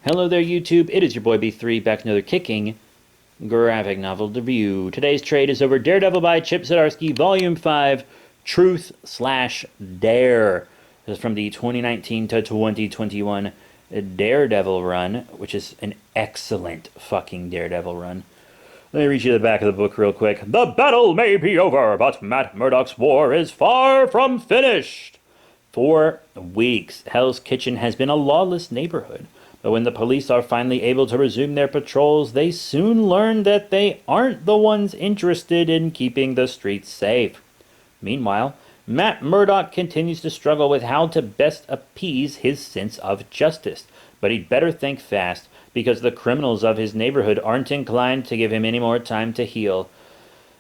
Hello there, YouTube. It is your boy B3 back with another kicking graphic novel review. Today's trade is over Daredevil by Chip Zdarsky, Volume 5, Truth/Dare. This is from the 2019 to 2021 Daredevil run, which is an excellent fucking Daredevil run. Let me read you the back of the book real quick. The battle may be over, but Matt Murdock's war is far from finished. For weeks, Hell's Kitchen has been a lawless neighborhood. But when the police are finally able to resume their patrols, they soon learn that they aren't the ones interested in keeping the streets safe. Meanwhile, Matt Murdock continues to struggle with how to best appease his sense of justice. But he'd better think fast, because the criminals of his neighborhood aren't inclined to give him any more time to heal.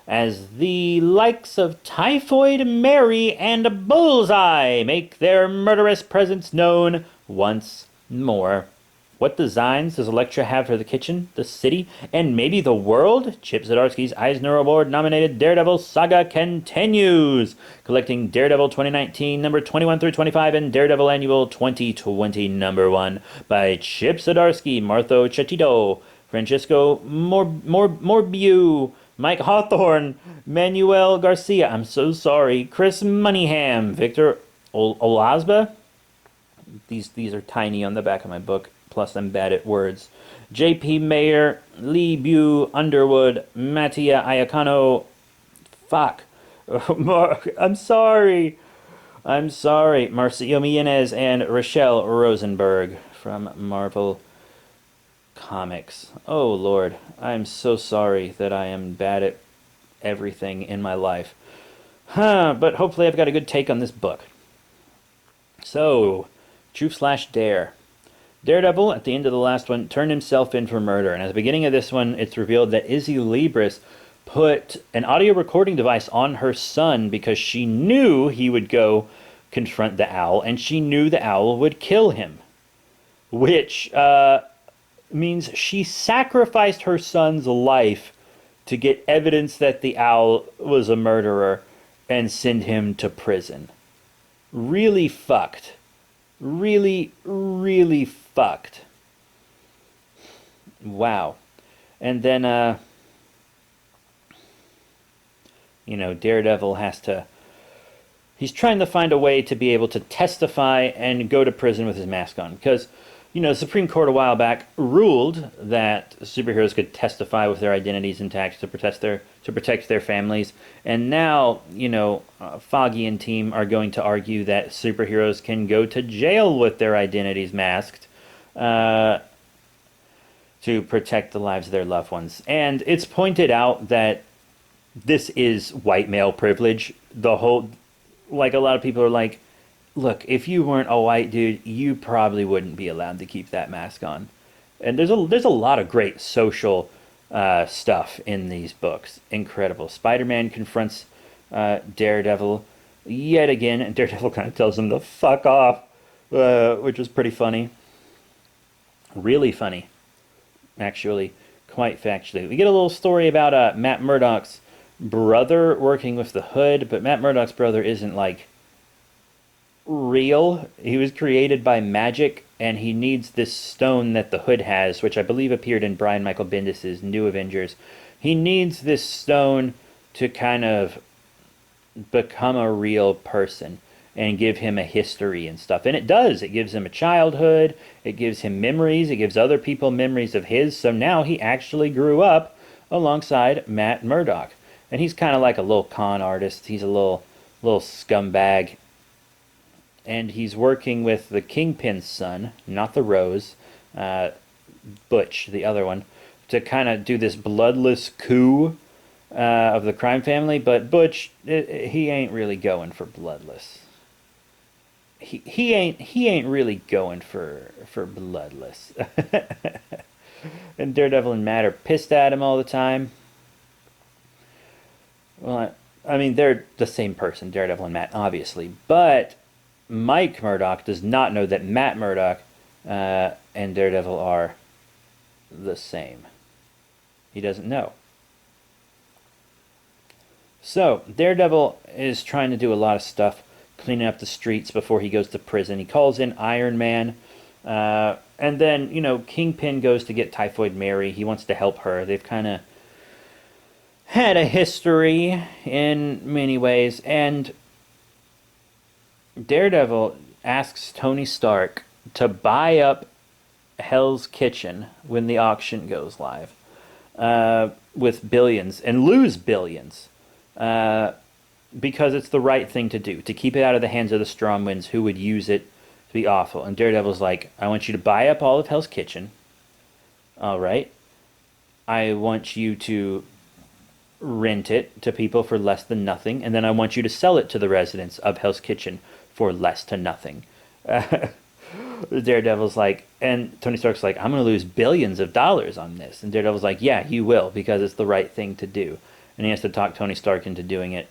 As the likes of Typhoid Mary and Bullseye make their murderous presence known once more. What designs does Elektra have for the kitchen, the city, and maybe the world? Chip Zdarsky's Eisner Award-nominated Daredevil saga continues, collecting Daredevil 2019 number 21 through 25 and Daredevil Annual 2020 number 1 by Chip Zdarsky, Martho Chetito, Francisco Morbiu, Mike Hawthorne, Manuel Garcia, I'm so sorry, Chris Moneyham, Victor Olazba. These are tiny on the back of my book. Plus, I'm bad at words. J.P. Mayer, Lee Bu, Underwood, Mattia Iacano. Fuck. I'm sorry. Marcio Millánez and Rochelle Rosenberg from Marvel Comics. Oh, Lord. I'm so sorry that I am bad at everything in my life. But hopefully I've got a good take on this book. So, Truth/Dare. Daredevil, at the end of the last one, turned himself in for murder, and at the beginning of this one, it's revealed that Izzy Libris put an audio recording device on her son because she knew he would go confront the owl, and she knew the owl would kill him. Which means she sacrificed her son's life to get evidence that the owl was a murderer and send him to prison. Really fucked. Really, really fucked. Wow. And then, Daredevil he's trying to find a way to be able to testify and go to prison with his mask on. Because, the Supreme Court a while back ruled that superheroes could testify with their identities intact to protect their families. And now, Foggy and team are going to argue that superheroes can go to jail with their identities masked to protect the lives of their loved ones. And it's pointed out that this is white male privilege. A lot of people are like, look, if you weren't a white dude, you probably wouldn't be allowed to keep that mask on. And there's a lot of great social stuff in these books. Incredible. Spider-Man confronts Daredevil yet again, and Daredevil kind of tells him to fuck off, which was pretty funny. Really funny, actually, quite factually. We get a little story about Matt Murdock's brother working with the Hood, but Matt Murdock's brother isn't real. He was created by magic, and he needs this stone that the Hood has, which I believe appeared in Brian Michael Bendis' New Avengers. He needs this stone to kind of become a real person and give him a history and stuff. And it does. It gives him a childhood. It gives him memories. It gives other people memories of his. So now he actually grew up alongside Matt Murdock. And he's kind of like a little con artist. He's a little scumbag. And he's working with the Kingpin's son, not the Rose, Butch, the other one, to kind of do this bloodless coup of the crime family. But Butch, he ain't really going for bloodless. He ain't really going for bloodless. And Daredevil and Matt are pissed at him all the time. Well, I mean, they're the same person, Daredevil and Matt, obviously. But Mike Murdock does not know that Matt Murdock and Daredevil are the same. He doesn't know. So, Daredevil is trying to do a lot of stuff, cleaning up the streets before he goes to prison. He calls in Iron Man, And then, Kingpin goes to get Typhoid Mary. He wants to help her. They've kind of had a history in many ways. And Daredevil asks Tony Stark to buy up Hell's Kitchen when the auction goes live with billions and lose billions because it's the right thing to do, to keep it out of the hands of the Stromwinds who would use it to be awful. And Daredevil's like, I want you to buy up all of Hell's Kitchen. All right. I want you to rent it to people for less than nothing, and then I want you to sell it to the residents of Hell's Kitchen for less to nothing. Daredevil's like, and Tony Stark's like, I'm going to lose billions of dollars on this. And Daredevil's like, yeah, you will, because it's the right thing to do. And he has to talk Tony Stark into doing it.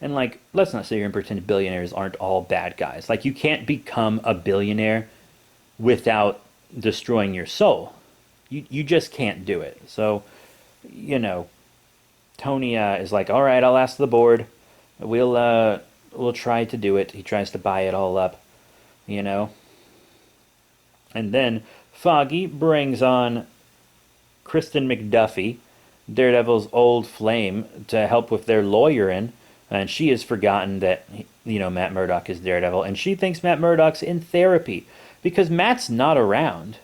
And, like, let's not sit here and pretend billionaires aren't all bad guys. Like, you can't become a billionaire without destroying your soul. You just can't do it. So, Tony is like, all right, I'll ask the board. We'll try to do it. He tries to buy it all up, And then Foggy brings on Kristen McDuffie, Daredevil's old flame, to help with their lawyering. And she has forgotten that, Matt Murdock is Daredevil. And she thinks Matt Murdock's in therapy because Matt's not around.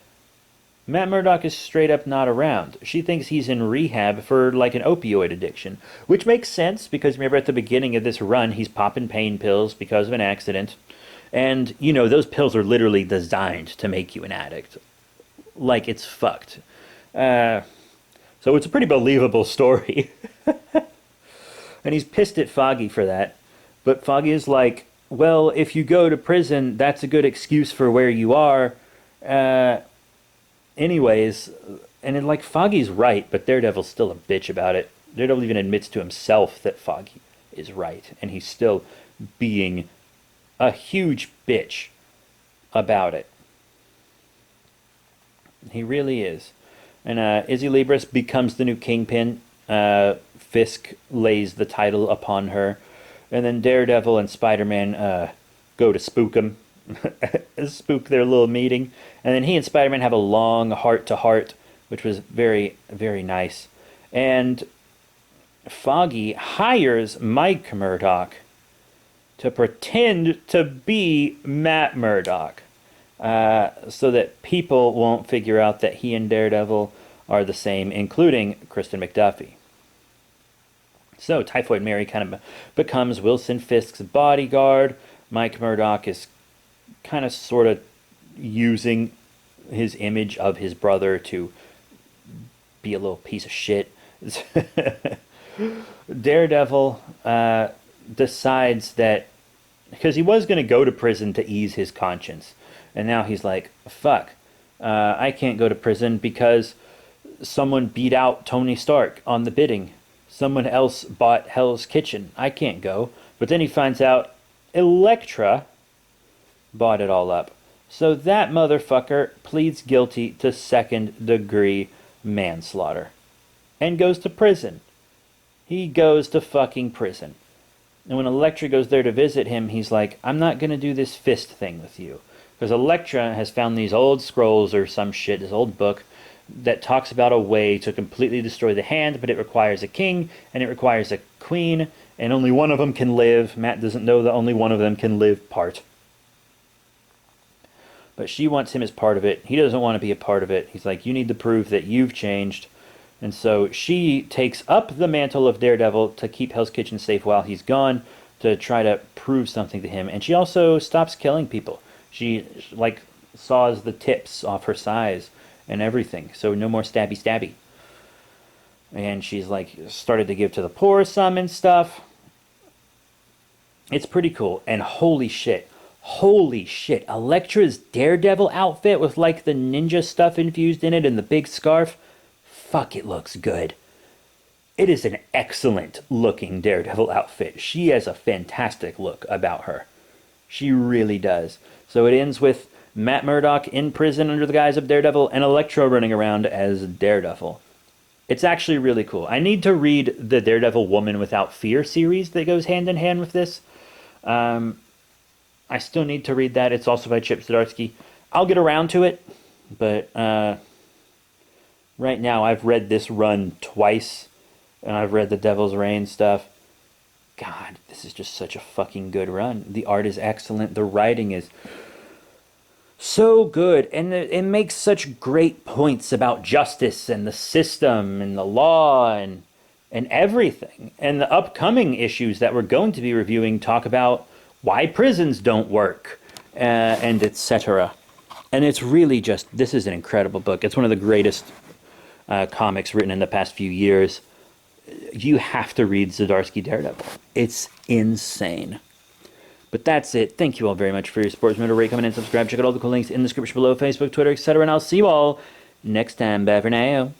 Matt Murdock is straight up not around. She thinks he's in rehab for, like, an opioid addiction. Which makes sense because, remember, at the beginning of this run, he's popping pain pills because of an accident. And, those pills are literally designed to make you an addict. Like, it's fucked. So it's a pretty believable story. And he's pissed at Foggy for that. But Foggy is like, well, if you go to prison, that's a good excuse for where you are. Anyways, and like, Foggy's right, but Daredevil's still a bitch about it. Daredevil even admits to himself that Foggy is right. And he's still being a huge bitch about it. He really is. And Izzy Libris becomes the new Kingpin. Fisk lays the title upon her. And then Daredevil and Spider-Man go to spook him. Spook their little meeting. And then he and Spider-Man have a long heart-to-heart, which was very, very nice. And Foggy hires Mike Murdock to pretend to be Matt Murdock, so that people won't figure out that he and Daredevil are the same, including Kristen McDuffie. So Typhoid Mary kind of becomes Wilson Fisk's bodyguard. Mike Murdock is kind of sort of using his image of his brother to be a little piece of shit. Daredevil decides that, because he was going to go to prison to ease his conscience, and now he's like, fuck, I can't go to prison because someone beat out Tony Stark on the bidding. Someone else bought Hell's Kitchen. I can't go. But then he finds out Elektra bought it all up. So that motherfucker pleads guilty to second-degree manslaughter and goes to prison. He goes to fucking prison. And when Elektra goes there to visit him, he's like, I'm not going to do this fist thing with you. Because Elektra has found these old scrolls or some shit, this old book, that talks about a way to completely destroy the hand, but it requires a king, and it requires a queen, and only one of them can live. Matt doesn't know that only one of them can live part. But she wants him as part of it. He doesn't want to be a part of it. He's like, you need to prove that you've changed. And so she takes up the mantle of Daredevil to keep Hell's Kitchen safe while he's gone, to try to prove something to him. And she also stops killing people. She, like, saws the tips off her size and everything. So no more stabby. And she's, like, started to give to the poor some and stuff. It's pretty cool. And holy shit, Elektra's Daredevil outfit with, like, the ninja stuff infused in it and the big scarf. Fuck, it looks good. It is an excellent looking Daredevil outfit. She has a fantastic look about her. She really does. So it ends with Matt Murdock in prison under the guise of Daredevil and Elektra running around as Daredevil. It's actually really cool. I need to read the Daredevil Woman Without Fear series that goes hand in hand with this. I still need to read that. It's also by Chip Zdarsky. I'll get around to it, but right now I've read this run twice, and I've read the Devil's Reign stuff. God, this is just such a fucking good run. The art is excellent. The writing is so good, and it makes such great points about justice and the system and the law and everything. And the upcoming issues that we're going to be reviewing talk about why prisons don't work, and etc. And it's really just, this is an incredible book. It's one of the greatest comics written in the past few years. You have to read Zdarsky Daredevil. It's insane. But that's it. Thank you all very much for your support. Remember to rate, comment, and subscribe. Check out all the cool links in the description below, Facebook, Twitter, etc. And I'll see you all next time. Bye for now.